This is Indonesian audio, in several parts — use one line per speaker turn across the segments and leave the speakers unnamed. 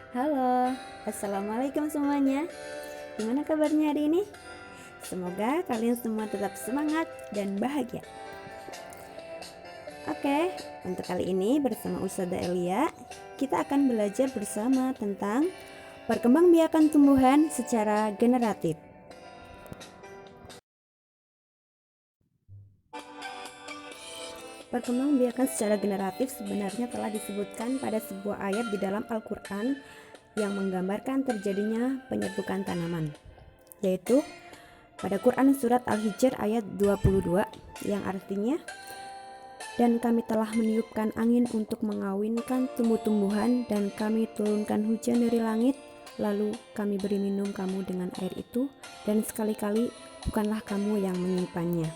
Halo, assalamualaikum semuanya. Gimana kabarnya hari ini? Semoga kalian semua tetap semangat dan bahagia. Oke, untuk kali ini bersama Ustazah Elia, kita akan belajar bersama tentang perkembangbiakan tumbuhan secara generatif. Perkembangbiakan secara generatif sebenarnya telah disebutkan pada sebuah ayat di dalam Al-Quran yang menggambarkan terjadinya penyerbukan tanaman, yaitu pada Quran Surat Al-Hijr ayat 22 yang artinya, dan kami telah meniupkan angin untuk mengawinkan tumbuh-tumbuhan, dan kami turunkan hujan dari langit, lalu kami beri minum kamu dengan air itu, dan sekali-kali bukanlah kamu yang menyimpannya.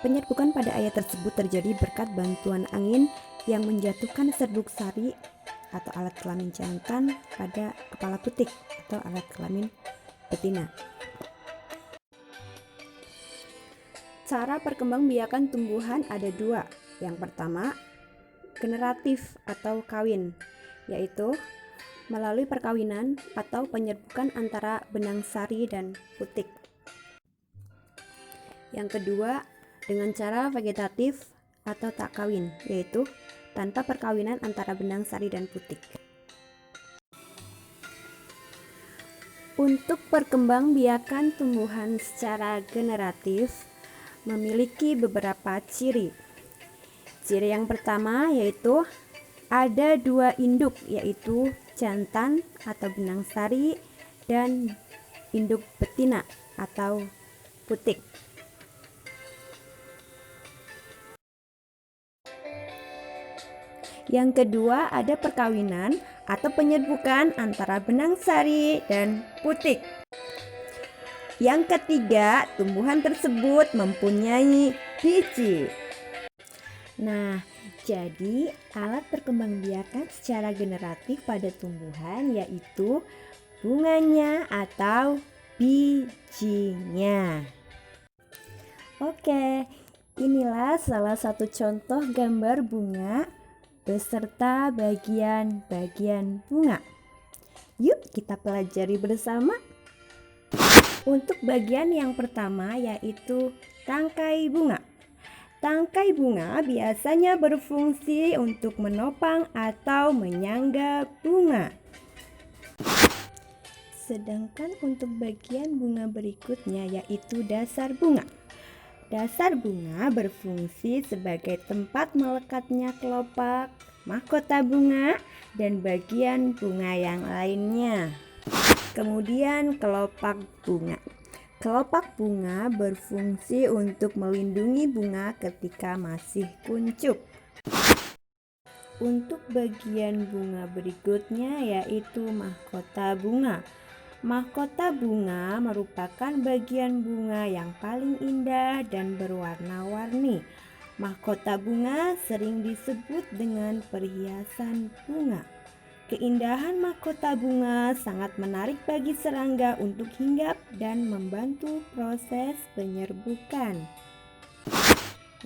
Penyerbukan pada ayat tersebut terjadi berkat bantuan angin yang menjatuhkan serbuk sari atau alat kelamin jantan pada kepala putik atau alat kelamin betina. Cara perkembangbiakan tumbuhan ada dua. Yang pertama, generatif atau kawin, yaitu melalui perkawinan atau penyerbukan antara benang sari dan putik. Yang kedua, dengan cara vegetatif atau tak kawin, yaitu tanpa perkawinan antara benang sari dan putik. Untuk perkembangbiakan tumbuhan secara generatif memiliki beberapa ciri. Ciri yang pertama yaitu ada dua induk, yaitu jantan atau benang sari dan induk betina atau putik. Yang kedua, ada perkawinan atau penyerbukan antara benang sari dan putik. Yang ketiga, tumbuhan tersebut mempunyai biji. Nah, jadi alat perkembangbiakan secara generatif pada tumbuhan yaitu bunganya atau bijinya. Oke, inilah salah satu contoh gambar bunga beserta bagian-bagian bunga. Yuk kita pelajari bersama. Untuk bagian yang pertama yaitu tangkai bunga. Tangkai bunga biasanya berfungsi untuk menopang atau menyangga bunga. Sedangkan untuk bagian bunga berikutnya yaitu dasar bunga. Dasar bunga berfungsi sebagai tempat melekatnya kelopak, mahkota bunga, dan bagian bunga yang lainnya. Kemudian kelopak bunga. Kelopak bunga berfungsi untuk melindungi bunga ketika masih kuncup. Untuk bagian bunga berikutnya yaitu mahkota bunga. Mahkota bunga merupakan bagian bunga yang paling indah dan berwarna-warni. Mahkota bunga sering disebut dengan perhiasan bunga. Keindahan mahkota bunga sangat menarik bagi serangga untuk hinggap dan membantu proses penyerbukan.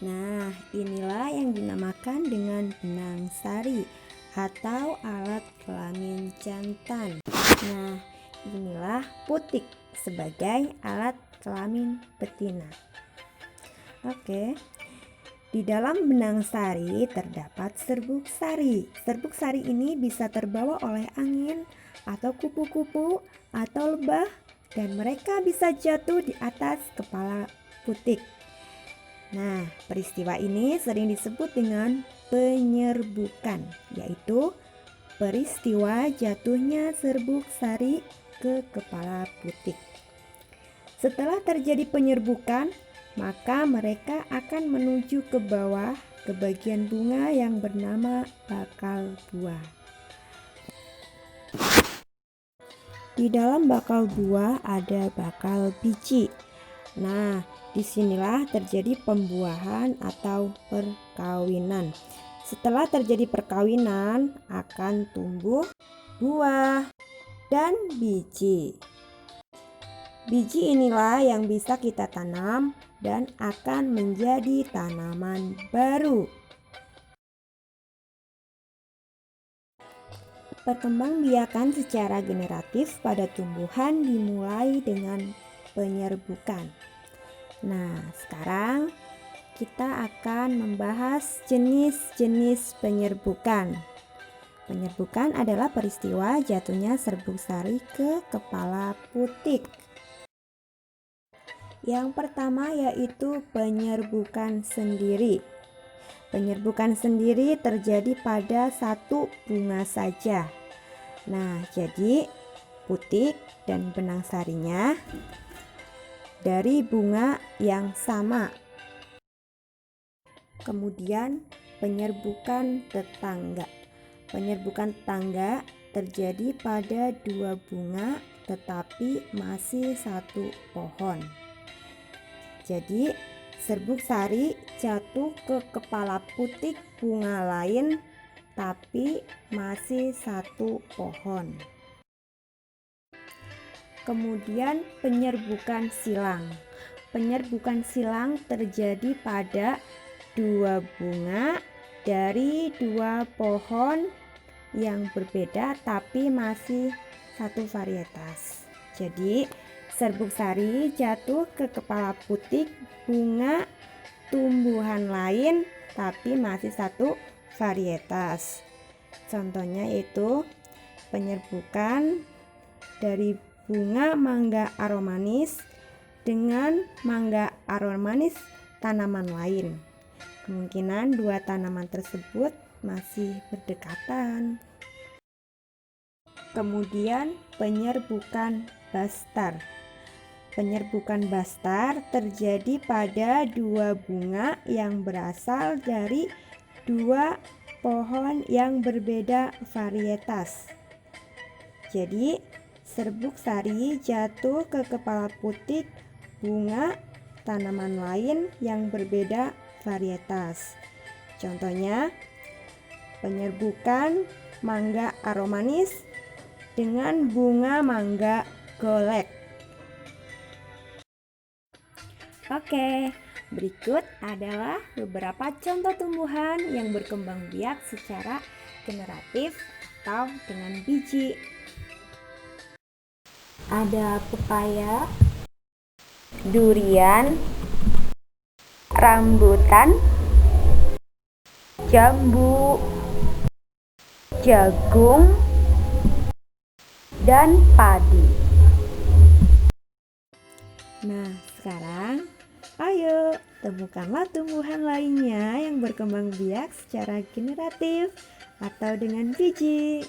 Nah, inilah yang dinamakan dengan benang sari atau alat kelamin jantan. Nah, inilah putik sebagai alat kelamin betina. Oke. Di dalam benang sari terdapat serbuk sari. Serbuk sari ini bisa terbawa oleh angin atau kupu-kupu atau lebah, dan mereka bisa jatuh di atas kepala putik. Nah, peristiwa ini sering disebut dengan penyerbukan, yaitu peristiwa jatuhnya serbuk sari ke kepala putik. Setelah terjadi penyerbukan, maka mereka akan menuju ke bawah ke bagian bunga yang bernama bakal buah. Di dalam bakal buah ada bakal biji. Nah, disinilah terjadi pembuahan atau perkawinan. Setelah terjadi perkawinan akan tumbuh buah dan biji. Biji inilah yang bisa kita tanam dan akan menjadi tanaman baru. Perkembangbiakan secara generatif pada tumbuhan dimulai dengan penyerbukan. Nah, sekarang kita akan membahas jenis-jenis penyerbukan. Penyerbukan adalah peristiwa jatuhnya serbuk sari ke kepala putik. Yang pertama yaitu penyerbukan sendiri. Penyerbukan sendiri terjadi pada satu bunga saja. Nah, jadi putik dan benang sarinya dari bunga yang sama. Kemudian penyerbukan tetangga. Penyerbukan tetangga terjadi pada dua bunga tetapi masih satu pohon. Jadi serbuk sari jatuh ke kepala putik bunga lain tapi masih satu pohon. Kemudian penyerbukan silang. Penyerbukan silang terjadi pada dua bunga dari dua pohon yang berbeda tapi masih satu varietas. Jadi serbuk sari jatuh ke kepala putik bunga tumbuhan lain tapi masih satu varietas. Contohnya yaitu penyerbukan dari bunga mangga aromanis dengan mangga aromanis tanaman lain. Kemungkinan dua tanaman tersebut masih berdekatan. Kemudian penyerbukan bastar. Penyerbukan bastar terjadi pada dua bunga yang berasal dari dua pohon yang berbeda varietas. Jadi serbuk sari jatuh ke kepala putik bunga tanaman lain yang berbeda varietas. Contohnya penyerbukan mangga aromanis dengan bunga mangga golek. Oke, berikut adalah beberapa contoh tumbuhan yang berkembang biak secara generatif atau dengan biji. Ada pepaya, durian, rambutan, jambu, jagung, dan padi. Nah, sekarang ayo temukanlah tumbuhan lainnya yang berkembang biak secara generatif atau dengan biji.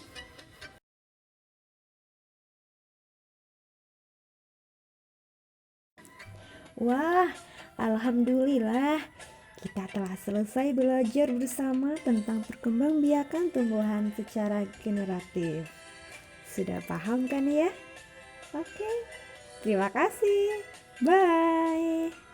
Wah, alhamdulillah kita telah selesai belajar bersama tentang perkembangbiakan tumbuhan secara generatif. Sudah paham kan ya? Oke, terima kasih. Bye.